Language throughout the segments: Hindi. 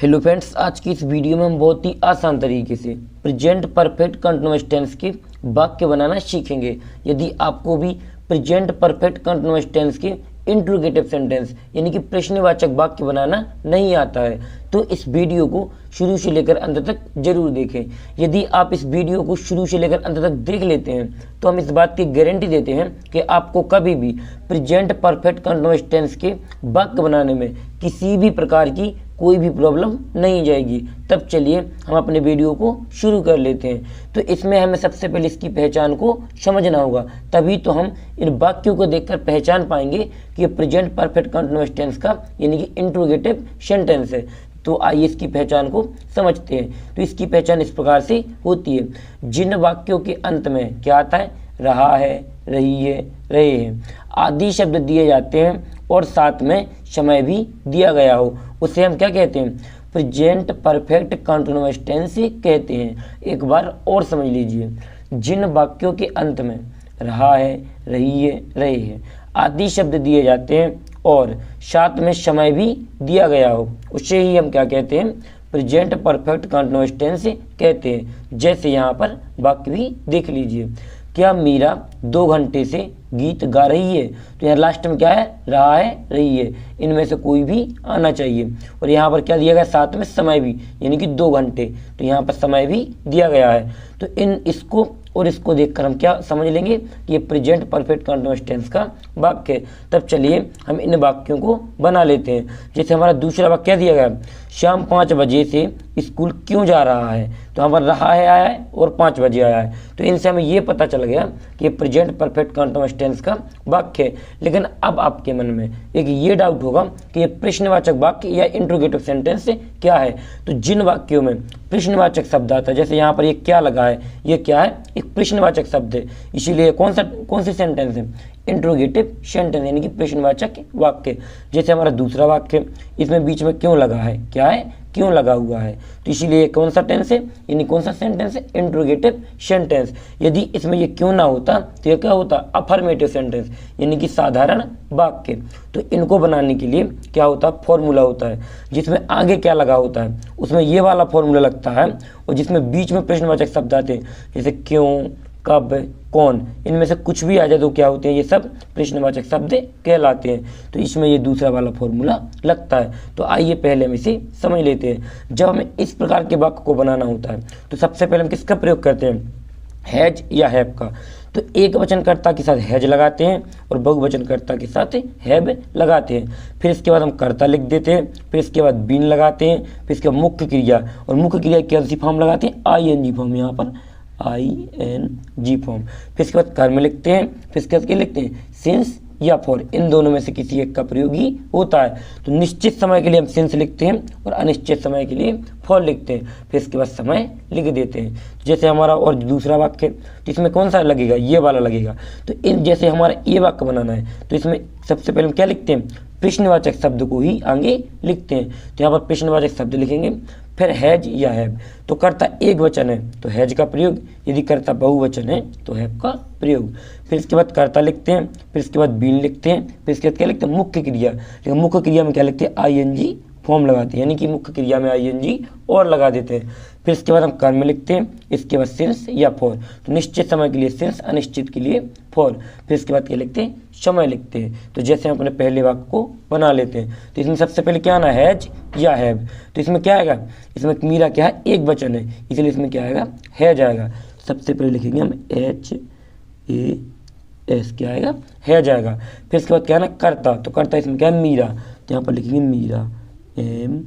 हेलो फ्रेंड्स, आज की इस वीडियो में हम बहुत ही आसान तरीके से प्रेजेंट परफेक्ट कंटीन्यूअस टेंस के वाक्य बनाना सीखेंगे। यदि आपको भी प्रेजेंट परफेक्ट कंटीन्यूअस टेंस के इंट्रोगेटिव सेंटेंस यानी कि प्रश्नवाचक वाक्य बनाना नहीं आता है तो इस वीडियो को शुरू से लेकर अंत तक जरूर देखें। यदि आप इस वीडियो को शुरू से लेकर अंत तक देख लेते हैं तो हम इस बात की गारंटी देते हैं कि आपको कभी भी प्रेजेंट परफेक्ट कंटीन्यूअस टेंस के वाक्य बनाने में किसी भी प्रकार की कोई भी प्रॉब्लम नहीं जाएगी। तब चलिए हम अपने वीडियो को शुरू कर लेते हैं। तो इसमें हमें सबसे पहले इसकी पहचान को समझना होगा, तभी तो हम इन वाक्यों को देखकर पहचान पाएंगे कि ये प्रेजेंट परफेक्ट कंटीन्यूअस टेंस का यानी कि इंट्रोगेटिव सेंटेंस है। तो आइए इसकी पहचान को समझते हैं। तो इसकी पहचान इस प्रकार से होती है, जिन वाक्यों के अंत में क्या आता है, रहा है, रही है, रहे हैं आदि शब्द दिए जाते हैं और साथ में समय भी दिया गया हो, उसे हम क्या कहते हैं, प्रेजेंट परफेक्ट कंटीन्यूअस टेंस कहते हैं। एक बार और समझ लीजिए, जिन वाक्यों के अंत में रहा है, रही है, रहे हैं आदि शब्द दिए जाते हैं और साथ में समय भी दिया गया हो, उसे ही हम क्या कहते हैं, प्रेजेंट परफेक्ट कंटीन्यूअस टेंस कहते हैं। जैसे यहाँ पर वाक्य भी देख लीजिए, क्या मीरा 2 घंटे से गीत गा रही है। तो यहाँ लास्ट में क्या है, रहा है, रही है, इनमें से कोई भी आना चाहिए। और यहाँ पर क्या दिया गया, साथ में समय भी यानी कि 2 घंटे, तो यहाँ पर समय भी दिया गया है। तो इसको और इसको देखकर हम क्या समझ लेंगे कि ये प्रेजेंट परफेक्ट कंटीन्यूअस टेंस का वाक्य है। तब चलिए हम इन वाक्यों को बना लेते हैं। जैसे हमारा दूसरा वाक्य क्या दिया गया, शाम 5 बजे से स्कूल क्यों जा रहा है। तो यहाँ पर रहा है आया है और 5 बजे आया है, तो इनसे हमें ये पता चल गया कि ये प्रेजेंट परफेक्ट कंटीन्यूअस टेंस का वाक्य है। लेकिन अब आपके मन में एक ये डाउट होगा कि ये प्रश्नवाचक वाक्य या इंट्रोगेटिव सेंटेंस क्या है। तो जिन वाक्यों में प्रश्नवाचक शब्द आता है, जैसे यहाँ पर ये क्या लगा है, ये क्या है, एक प्रश्नवाचक शब्द है, इसीलिए कौन सी सेंटेंस है, इंट्रोगेटिव सेंटेंस यानी कि प्रश्नवाचक वाक्य। जैसे हमारा दूसरा वाक्य, इसमें बीच में क्यों लगा है, क्या है, क्यों लगा हुआ है, तो इसीलिए कौन सा टेंस है, यानी कौन सा सेंटेंस है, इंट्रोगेटिव सेंटेंस। यदि इसमें ये क्यों ना होता तो ये क्या होता, अफर्मेटिव सेंटेंस यानी कि साधारण वाक्य। तो इनको बनाने के लिए क्या होता है, फॉर्मूला होता है, जिसमें आगे क्या लगा होता है उसमें ये वाला फॉर्मूला लगता है, और जिसमें बीच में प्रश्नवाचक शब्द आते हैं जैसे क्यों, कब, कौन, इनमें से कुछ भी आ जाए तो क्या होते हैं, ये सब प्रश्नवाचक शब्द कहलाते हैं। तो इसमें ये दूसरा वाला फॉर्मूला लगता है। तो आइए पहले हम इसे समझ लेते हैं। जब हमें इस प्रकार के वाक्य को बनाना होता है तो सबसे पहले हम किसका प्रयोग करते हैं, हैज या हैव का। तो एक वचनकर्ता के साथ हैज लगाते हैं और बहुवचनकर्ता के साथ हैव लगाते हैं। फिर इसके बाद हम कर्ता लिख देते हैं, फिर इसके बाद बीन लगाते हैं, फिर इसके बाद मुख्य क्रिया, और मुख्य क्रिया की कौन सी फॉर्म लगाते हैं, ING फॉर्म, यहाँ पर ING फॉर्म। फिर इसके बाद कर्म लिखते हैं, फिर इसके बाद क्या लिखते हैं, सिंस या फॉर, इन दोनों में से किसी एक का प्रयोग ही होता है। तो निश्चित समय के लिए हम सिंस लिखते हैं और अनिश्चित समय के लिए फॉर लिखते हैं, फिर इसके बाद समय लिख देते हैं। जैसे हमारा और दूसरा वाक्य, तो इसमें कौन सा लगेगा, ये वाला लगेगा। तो इन जैसे हमारा ये वाक्य बनाना है तो इसमें सबसे पहले हम क्या लिखते हैं, प्रश्नवाचक शब्द को ही आगे लिखते हैं। तो यहाँ पर प्रश्नवाचक शब्द लिखेंगे। फिर हैज या हैव, तो कर्ता एक वचन है तो हैज का प्रयोग, यदि कर्ता बहुवचन है तो हैव का प्रयोग। फिर इसके बाद कर्ता लिखते हैं, फिर इसके बाद बीन लिखते हैं, फिर इसके बाद क्या लिखते हैं, मुख्य क्रिया। लेकिन मुख्य क्रिया में क्या लिखते हैं, ING फॉर्म लगाते हैं, यानी कि मुख्य क्रिया में ING और लगा देते हैं। फिर इसके बाद हम कर्म लिखते हैं, इसके बाद सिंस या फॉर, तो निश्चित समय के लिए सिंस, अनिश्चित के लिए फॉर। फिर इसके बाद क्या लिखते हैं, समय लिखते हैं। तो जैसे हम अपने पहले वाक्य को बना लेते हैं, तो इसमें सबसे पहले क्या आना है, हैज या हैव। तो इसमें क्या आएगा, इसमें मीरा क्या है, एक वचन है, इसलिए इसमें क्या आएगा, हैज आएगा। सबसे पहले लिखेंगे हम HAS, क्या आएगा, हैज आएगा। फिर इसके बाद क्या है ना, कर्ता, तो कर्ता इसमें क्या है, मीरा, तो यहाँ पर लिखेंगे मीरा, MEERA।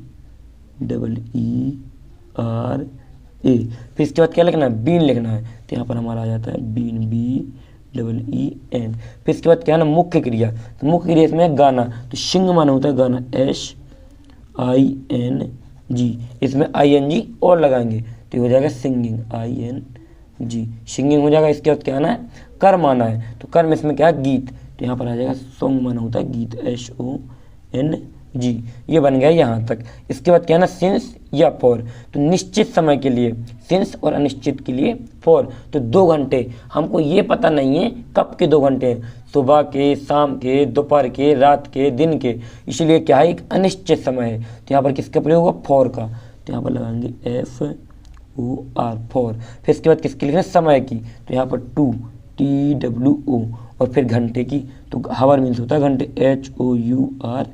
फिर इसके बाद क्या लिखना है, बीन लिखना है, तो यहाँ पर हमारा आ जाता है बीन, BEEN। फिर इसके बाद क्या है ना, मुख्य क्रिया, तो मुख्य क्रिया इसमें है गाना, तो सिंग माना होता है गाना, SING, इसमें ING और लगाएंगे तो हो जाएगा सिंगिंग, ING, सिंगिंग हो जाएगा। इसके बाद क्या आना है, कर्म आना है, तो कर्म इसमें क्या है, गीत, तो यहाँ पर आ जाएगा सॉन्ग माना होता है गीत, SONG। जी, ये बन गया यहाँ तक। इसके बाद क्या है ना, सिंस या फॉर, तो निश्चित समय के लिए सिंस और अनिश्चित के लिए फॉर। तो 2 घंटे, हमको ये पता नहीं है कब के 2 घंटे हैं, सुबह के, शाम के, दोपहर के, रात के, दिन के, इसलिए क्या है, एक अनिश्चित समय है। तो यहाँ पर किसका प्रयोग होगा, फॉर का। तो यहाँ पर लगाएंगे FOR, फॉर। फिर इसके बाद किसकी लिखना है, समय की, तो यहाँ पर TWO, और फिर घंटे की, तो हावर मीन्स होता है घंटे, HOURS,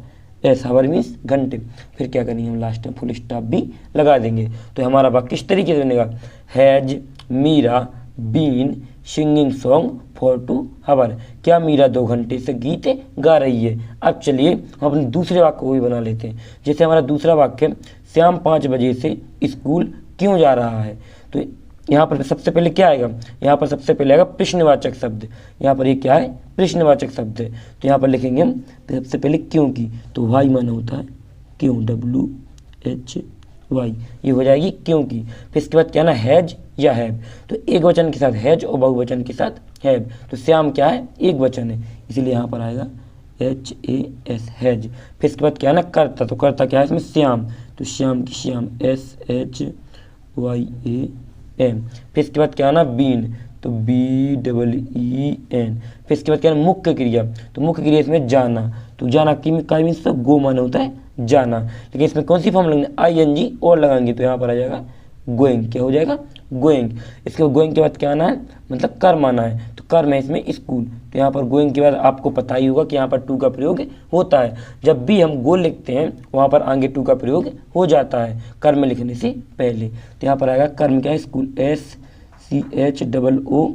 हावर मीन्स घंटे। फिर क्या करेंगे हम, लास्ट में फुल स्टॉप भी लगा देंगे। तो हमारा वाक्य किस तरीके से बनेगा, has Meera been singing song for 2 hour, क्या मीरा 2 घंटे से गीत गा रही है। अब चलिए हम अपने दूसरे वाक्य को भी बना लेते हैं। जैसे हमारा दूसरा वाक्य, श्याम 5 बजे से स्कूल क्यों जा रहा है। तो यहाँ पर सबसे पहले क्या आएगा, यहाँ पर सबसे पहले आएगा प्रश्नवाचक शब्द। यहाँ पर ये क्या है, प्रश्नवाचक शब्द है। तो यहाँ पर लिखेंगे हम सबसे पहले क्यों की, तो वाई माना होता है क्यों, WHY, ये हो जाएगी क्यों की। फिर इसके बाद क्या ना, हैज या हैव, तो एक वचन के साथ हैज और बहुवचन के साथ हैव। तो श्याम क्या है, एक वचन है, इसीलिए यहाँ पर आएगा HAS, हैज। फिर इसके बाद क्या है ना, कर्ता, तो कर्ता क्या है इसमें, श्याम, तो श्याम की श्याम, SHYAM। फिर इसके बाद क्या है ना, बीन, तो BEEN। फिर इसके बाद क्या है, मुख्य क्रिया, तो मुख्य क्रिया इसमें जाना, तो जाना की का मीन्स तो गो माना होता है जाना, लेकिन इसमें कौन सी फॉर्म लगनी, ING और लगाएंगे, तो यहाँ पर आ जाएगा गोइंग, क्या हो जाएगा, गोइंग। इसके बाद गोइंग के बाद क्या आना है, मतलब कर्म आना है, तो कर्म है इसमें स्कूल, तो यहाँ पर गोइंग के बाद आपको पता ही होगा कि यहाँ पर टू का प्रयोग होता है। जब भी हम गो लिखते हैं वहाँ पर आगे टू का प्रयोग हो जाता है कर्म लिखने से पहले। तो यहाँ पर आएगा कर्म क्या है, स्कूल, SCHOOL,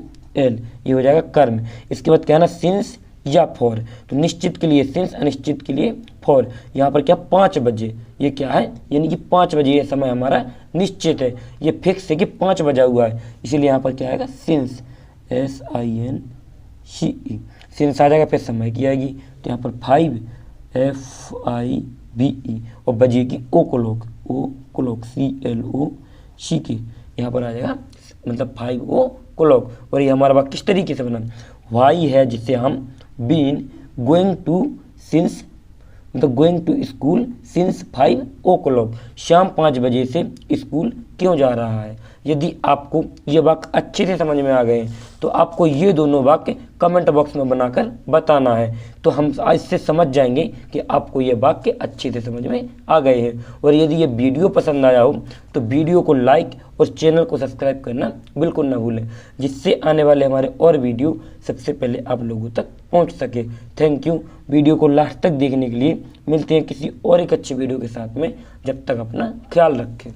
ये हो जाएगा कर्म। इसके बाद क्या है ना, सिंस या फॉर, तो निश्चित के लिए सिंस, अनिश्चित के लिए फॉर। यहाँ पर क्या, 5 बजे, ये क्या है, यानी कि 5 बजे ये समय हमारा निश्चित है, ये फिक्स है कि 5 बजा हुआ है, इसीलिए यहाँ पर क्या आएगा, सिंस, SINCE, सिंस आ जाएगा। फिर समय की आएगी, तो यहाँ पर 5 FIVE, और बजे की ओ क्लॉक, CLOCK, यहाँ पर आ जाएगा मतलब 5 o'clock। और ये हमारा वाक्य किस तरीके से बना, वाई है जिसे हम बीन गोइंग टू सिंस, मतलब going to school since 5 o'clock, शाम 5 बजे से स्कूल क्यों जा रहा है। यदि आपको ये वाक्य अच्छे से समझ में आ गए तो आपको ये दोनों वाक्य कमेंट बॉक्स में बनाकर बताना है, तो हम आज से समझ जाएंगे कि आपको ये वाक्य अच्छे से समझ में आ गए हैं। और यदि ये वीडियो पसंद आया हो तो वीडियो को लाइक और चैनल को सब्सक्राइब करना बिल्कुल ना भूलें, जिससे आने वाले हमारे और वीडियो सबसे पहले आप लोगों तक पहुंच सके। थैंक यू वीडियो को लास्ट तक देखने के लिए। मिलते हैं किसी और एक अच्छे वीडियो के साथ में, जब तक अपना ख्याल रखें।